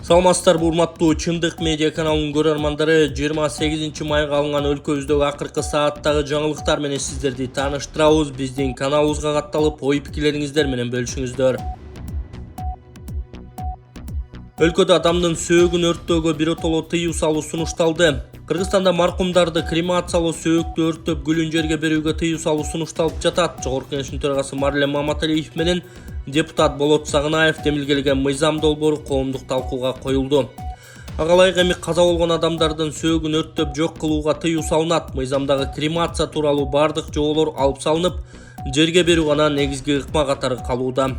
Саламатсыздар урматтуу Чындык медиа каналынын көрөрмандары, 28 майга алынган өлкөбүздөгү акыркы сааттагы жаңылыктар менен сиздерди тааныштырабыз. Биздин каналыбызга катталып, ой-пикирлериңиздер менен бөлүшүңүздөр. Өлкөдө адамдын сөөгүн өрттөөгө биротоло тыюу салуу сунушталды. Кыргызстанда маркумдарды кремациялоо, сөөгүктү өрттөп гүлүн жерге берүүгө тыюу салуу сунушталып жатат. Жогорку Кеңештин төрагасы Марлен Маматалиев менен депутат Болот Сагынаев демилгелеген мыйзам долбоору коомдук талкууга коюлду. Ага ылайык эми каза болгон адамдардын сөөгүн өрттөп жок кылууга тыюу салынат. Мыйзамдагы кремация тууралуу бардык жоболор алып салынып, жерге берүү гана негизги ыкма катары калууда.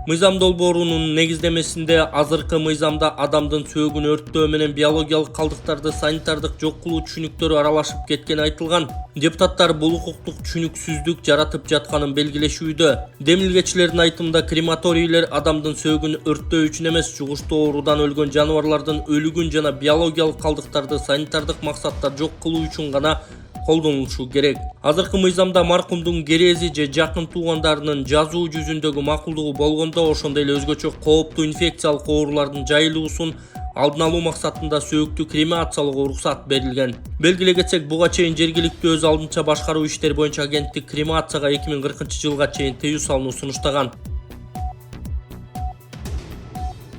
Мыйзам долбоорунун негиздемесинде азыркы мыйзамда адамдын сөөгүн өрттөө менен биологиялык калдыктарды санитардык жок кылуу түшүнүктөрү аралашып кеткени айтылган. Депутаттар бул укуктук түшүнүксүздүк жаратып жатканын белгилешүүдө. Демилгечилердин айтымында крематорийлер адамдын сөөгүн өрттөө үчүн эмес, жугуштуу оорудан өлгөн жаныбарлардын өлүгүн жана биологиялык калдыктарды санитардык максатта жок кылуу үчүн гана колдонулушу керек. Азыркы мыйзамда маркумдун керези же жакын туугандарынын жазуу жүзүндөгү макулдугу болгондо, ошондой эле өзгөчө кооптуу инфекциялык оорулардын жайылуусун алдын алуу максатында сөөгүктү кремациялоого уруксат берилген. Белгилей кетсек, буга чейин жергиликтүү өз алдынча башкаруу иштери боюнча агенттик кремацияга 2040-жылга чейин тыюу салууну сунуштаган.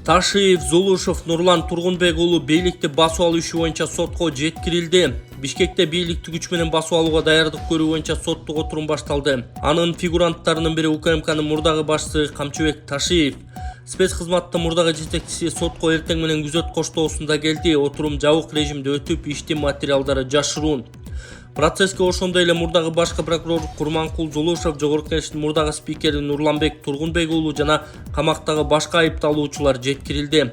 Ташиев, Зулушев, Нурлан Тургунбек уулу бийликти басып алуу иши боюнча сотко жеткирилди. Бишкекте бийликти күч менен басып алууга даярдык көрүү боюнча соттук отурум башталды. Анын фигуранттарынын бири УКМКнын мурдагы башчысы Камчыбек Ташиев. Спец кызматтын мурдагы жетекчиси сотко эртең менен күзөт коштоосунда келди. Отурум жабык режимде өтүп, иштин материалдары жашыруун. Процесске ошондой эле мурдагы башкы прокурор Курманкул Зулушев, Жогорку Кеңештин мурдагы спикери Нурланбек Тургунбек уулу жана камактагы башка айыпталуучулар жеткирилди.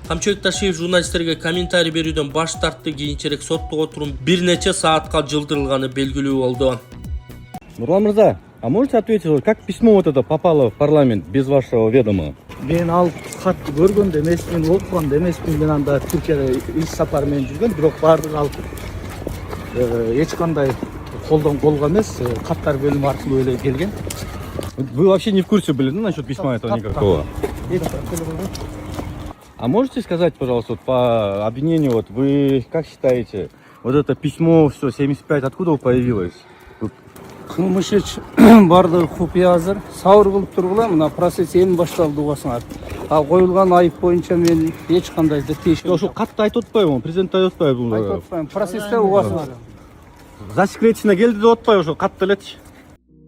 Камчыбек Ташиев журналисттерге комментарий берүүдөн баш тартты. Кийинчерээк соттук отурум бир нече саатка жылдырылганы белгилүү болду. Нурлан Мырза, а можете ответить, как письмо вот это попало в парламент без вашего ведома? Мен ал катты көргөндө эмесмин, окуганда эмесмин. Мен анда Түркияда иш сапар менен жүргөм, бирок баардыгы ал эч кандай колдон колго эмес, каттар бөлүмү аркылуу эле келген. Вы вообще не в курсе были, да, насчет письма этого никакого? А можете сказать, пожалуйста, вот по обвинению, вот вы как считаете, вот это письмо, все, 75, откуда появилось? Кылмыш иш баардыгы купуя азыр. Сабыр кылып тургула, мына процесс эми башталды убасыңар. Ал коюлган айып боюнча мен эч кандай тиешем. Ошо катты айтып атпайбы, президент айтып атпайбы? Айтып атпайм, процессте убасыңар. Засекречено келди деп атпайбы, ошо катты элечи.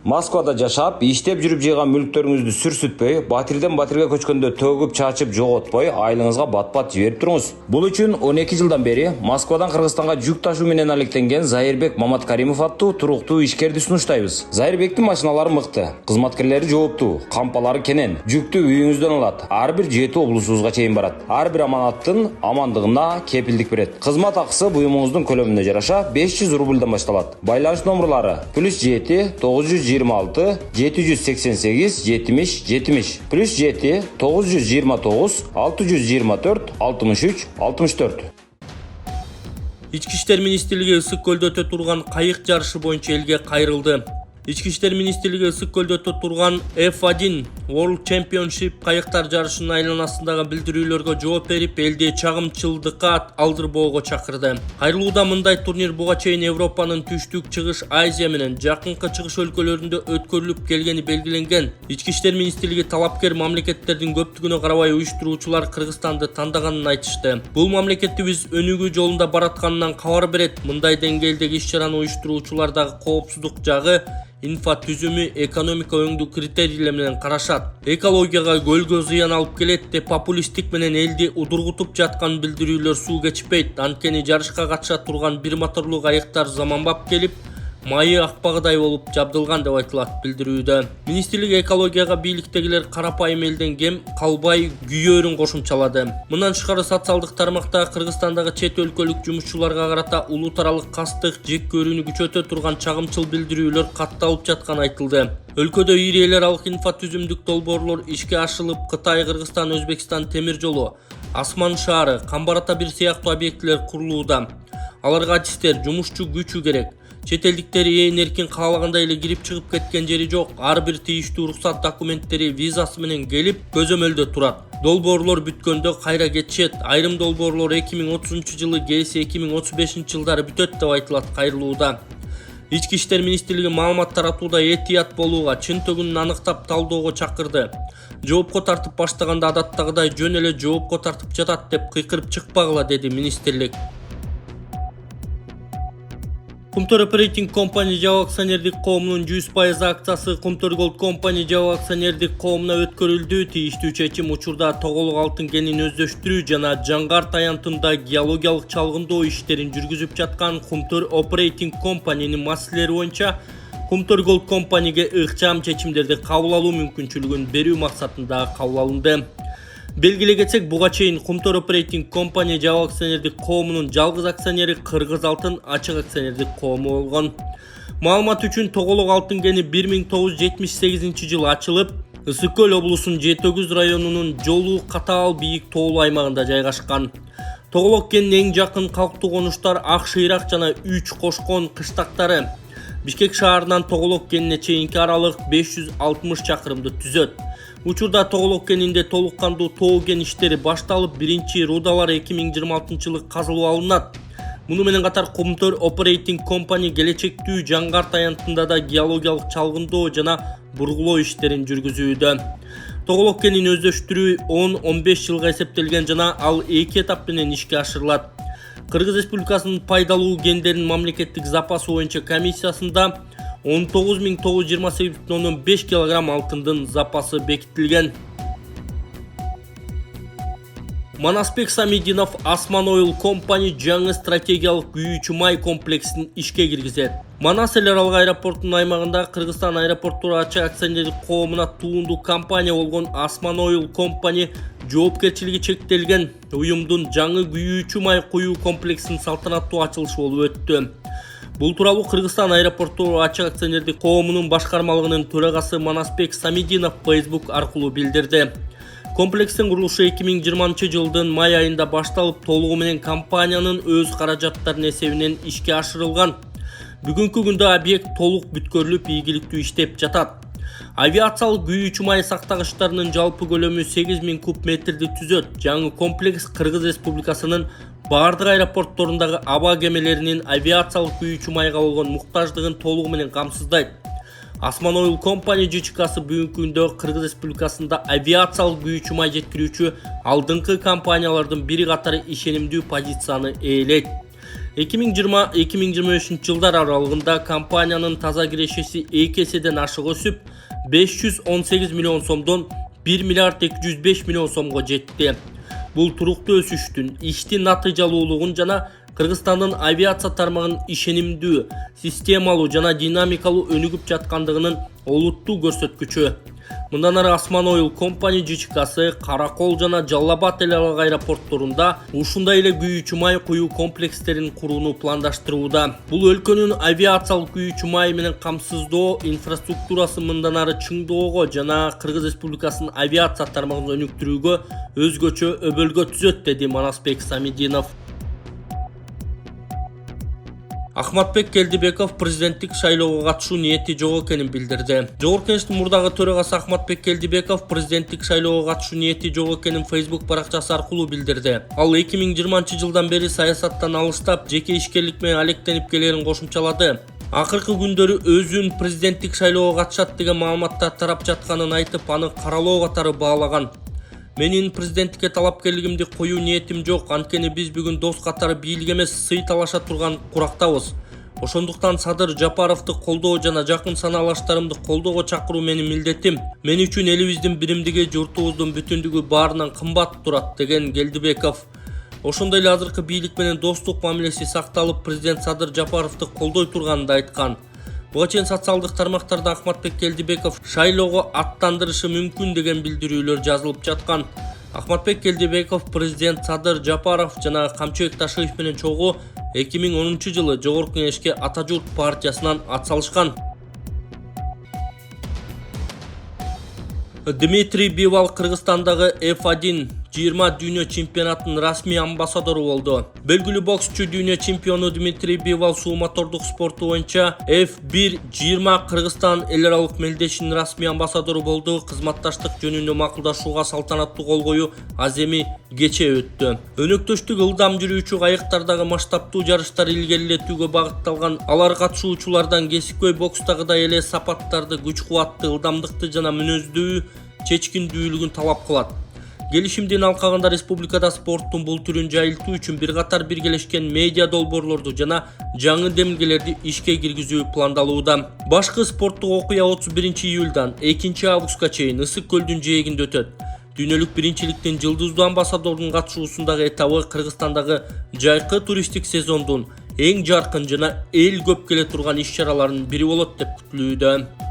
Москвада жашап, иштеп жүрүп жыйган мүлктөрүңүздү сүрсүтпөй, батирден батирге көчкөндө төгүп чачып жоготпой, айлыңызга бат-бат жиберип туруңуз. Бул үчүн 12 жылдан бери Москвадан Кыргызстанга жүк ташуу менен алектенген Зайырбек Маматкаримов аттуу туруктуу ишкерди сунуштайбыз. Зайырбектин машиналары мыкты, кызматкерлери жооптуу, кампалары кенен, жүктү үйүңүздөн алат. Ар бир 7 облусубузга чейин барат. Ар бир аманаттын амандыгына кепилдик берет. Кызмат акысы буюмуңуздун көлөмүнө жараша 500 рубльдан башталат. Байланыш номерлары +7 926 788 70 70 +7 929 624 63 64. Ички иштер министрлиги Ысык көлдө өтө турган кайык жарышы боюнча элге кайрылды. Ички иштер министрлиги Ысык көлдө өтө турган F1 World Championship кайыктар жарышынын айланасындагы билдирүүлөргө жооп берип, элди чагымчылдыкка алдырбоого чакырды. Кайрылууда мындай турнир буга чейин Европанын түштүк, чыгыш Азия менен жакынкы чыгыш өлкөлөрүндө өткөрүлүп келгени белгиленген. Ички иштер министрлиги талапкер мамлекеттердин көптүгүнө карабай уюштуруучулар Кыргызстанды тандаганын айтышты. Бул мамлекетибиз өнүгүү жолунда баратканынан кабар берет. Мындай деңгээлдеги иш-чараны уюштуруучулар дагы коопсуздук жагы, инфа түзүмү, экономика өңдүү критерийлер менен карашат. Экологияга, көлгө зыян алып келет деп популисттик менен элди удургутуп жаткан билдирүүлөр суу кечпейт. Анткени жарышка катыша турган бир моторлуу кайыктар заманбап келип, майы акпагыдай болуп жабдылган деп айтылат билдирүүдө. Министрлик экологияга бийликтегилер карапайым элден кем калбай күйөөрүн кошумчалады. Мындан тышкары социалдык тармакта Кыргызстандагы чет өлкөлүк жумушчуларга карата улут аралык кастык, жек көрүүнү күчөтө турган чагымчыл билдирүүлөр катталып жатканы айтылды. Өлкөдө ири эл аралык инфа түзүмдүк долбоорлор ишке ашырылып, Кытай, Кыргызстан, Өзбекстан темир жолу, Асман шаары, Камбар-Ата 1 сыяктуу объектилер курулууда. Аларга артисттер, жумушчу күчү керек. Чет элдиктер ээн эркин каалагандай эле кирип чыгып кеткен жери жок. Ар бир тийиштүү уруксат документтери визасы менен келип көзөмөлдө турат. Долбоорлор бүткөндө кайра кетишет. Айрым долбоорлор 2030-жылы, кээси 2035-жылдары бүтөт деп айтылат кайрылууда. Ички иштер министрлиги маалымат таратууда этият болууга, чын төгүнүн аныктап талдоого чакырды. Жоопко тартып баштаганда адаттагыдай жөн эле жоопко тартып жатат деп кыйкырып чыкпагыла, деди министрлик. Кумтөр Operating Company жабык акционердик коомунун 100% акциясы Кумтөр Gold Company жабык акционердик коомуна өткөрүлдү. Тийиштүү чечим учурда тоголук алтын кенин өздөштүрүү жана Жаңгар таянтында геологиялык чалгындоо иштерин жүргүзүп жаткан Кумтөр Operating Company'нин маселелери боюнча Кумтөр Gold Company'ге ыкчам чечимдерди кабыл алуу мүмкүнчүлүгүн берүү максатында кабыл алынды. Белгилей кетсек, буга чейин Кумтөр Operating Company жабык акционердик коомунун жалгыз акционери Кыргыз алтын ачык акционердик коому болгон. Маалымат үчүн тоголук алтын кени 1978-жылы ачылып, Ысык көл облусунун Жетөгүз районунун жолу катаал бийик тоолуу аймагында жайгашкан. Тоголук кенинин эң жакын калктуу конуштар Ак Шыйрак жана 3 Кошкон кыштактары. Бишкек шаарынан Тоголук кенине чейинки аралык 560 чакырымды түзөт. Учурда Тоголук кенинде толук кандуу тоо кен иштери башталып, биринчи рудалар 2026-жылы казылып алынат. Муну менен катар Кумтөр Operating Company келечектүү Жаңгар таянтында да геологиялык чалгындоо жана бургулоо иштерин жүргүзүүдө. Тоголук кенин өздөштүрүү 10-15 жылга эсептелген жана ал 2 этап менен ишке ашырылат. Кыргыз Республикасынын пайдалуу кендеринин мамлекеттик запасы боюнча комиссиясында 19.928,5 кг алтындын запасы бекитилген. Манасбек Самидинов Осман Oil Company жаңы стратегиялык күйүүчү май комплексин ишке киргизет. Манас эл аралык аэропортунун аймагында Кыргызстан аэропорттор ачык акционердик коомуна туундуу компания болгон Осман Oil Company жоопкерчилиги чектелген уюмдун жаңы күйүүчү май куюу комплексинин салтанаттуу ачылышы болуп өттү. Бул тууралуу Кыргызстан аэропорттор ачык акционердик коомунун башкармалыгынын төрагасы Манасбек Самидинов Facebook аркылуу билдирди. Комплекстин курулушу 2020-жылдын май айында башталып, толугу менен компаниянын өз каражаттарынын эсебинен ишке ашырылган. Бүгүнкү күндө объект толук бүткөрүлүп, ийгиликтүү иштеп жатат. Авиациялык күйүүчү май сактагычтарынын жалпы көлөмү 8000 куб метрди түзөт. Жаңы комплекс Кыргыз Республикасынын бардык аэропортторундагы аба кемелеринин авиациялык күйүүчү майга болгон муктаждыгын толугу менен камсыздайт. Осман Oil Company ЖЧКсы бүгүнкү күндө Кыргыз Республикасында авиациялык күйүүчү май жеткирүүчү алдыңкы компаниялардын бири катары ишенимдүү позицияны ээлейт. 2020-2025 жылдар аралыгында компаниянын таза кирешеси 2 эседен ашык өсүп, 518 миллион сомдон 1 миллиард 205 миллион сомго жетти. Бул туруктуу өсүштүн, иштин натыйжалуулугун жана Кыргызстандын авиация тармагынын ишенимдүү, системалуу жана динамикалуу өнүгүп жаткандыгынын олуттуу көрсөткүчү. Мындан ары Осман Oil Company ЖЧКсы Каракол жана Жалал Абад эл аралык аэропортторунда ушундай эле күйүүчү май куюу комплекстерин курууну пландаштырууда. Бул өлкөнүн авиациялык күйүүчү май менен камсыздоо инфраструктурасын мындан ары чыңдоого жана Кыргыз Республикасынын авиация тармагын өнүктүрүүгө өзгөчө өбөлгө түзөт, деди Манасбек Самидинов. Ахматбек Келдибеков президенттик шайлоого катышуу ниети жок экенин билдирди. Жогорку Кеңештин мурдагы төрагасы Ахматбек Келдибеков президенттик шайлоого катышуу ниети жок экенин Facebook баракчасы аркылуу билдирди. Ал 2020-жылдан бери саясаттан алыстап, жеке ишкерлик менен алектенип келерин кошумчалады. Акыркы күндөрү өзүн президенттик шайлоого катышат деген маалыматтар тарап жатканын айтып, аны каралоо катары баалаган. Менин президенттикке талапкерлигимди коюу ниетим жок, анткени биз бүгүн дос катары бийлик эмес, сый талаша турган курактабыз. Ошондуктан Садыр Жапаровду колдоо жана жакын санаалаштарымды колдоого чакыруу менин милдетим. Мен үчүн элибиздин биримдиги, журтубуздун бүтүндүгү баарынан кымбат турат, деген Келдибеков. Ошондой эле азыркы бийлик менен достук мамилеси сакталып, президент Садыр Жапаровду колдой турганын да айткан. Буга чейин социалдык тармактарда Ахматбек Келдибеков шайлоого аттандырышы мүмкүн деген билдирүүлөр жазылып жаткан. Ахматбек Келдибеков президент Садыр Жапаров жана Камчыбек Ташиев менен чогуу 2010-жылы Жогорку Кеңешке Ата журт партиясынан ат салышкан. Дмитрий Бивал Кыргызстандагы F1 20 дүйнө чемпионатынын расмий амбассадору болду. Белгилүү боксчу дүйнө чемпиону Дмитрий Бивал суу мотордук спорту боюнча F1-20 Кыргызстан эл аралык мелдешинин расмий амбассадору болду. Кызматташтык жөнүндө макулдашууга салтанаттуу кол коюу аз эми кече өттү. Өнөктөштүк ылдам жүрүүчү кайыктардагы масштабтуу жарыштар илгерилетүүгө багытталган. Алар катышуучулардан кесипкөй бокстагыдай эле сапаттарды, күч-кубатты, ылдамдыкты жана мүнөздүү чечкиндүүлүгүн талап кылат. Келишимдин алкагында республикада спорттун бул түрүн жайылтуу үчүн бир катар биргелешкен медиа долбоорлорду жана жаңы демилгелерди ишке киргизүү пландалууда. Башкы спорттук окуя 31-июлдан 2-августка чейин Ысык көлдүн жээгинде өтөт. Дүйнөлүк биринчиликтин жылдыздуу амбассадордун катышуусундагы этабы Кыргызстандагы жайкы туристтик сезондун эң жаркын жана эл көп келе турган иш-чараларынын бири болот деп күтүлүүдө.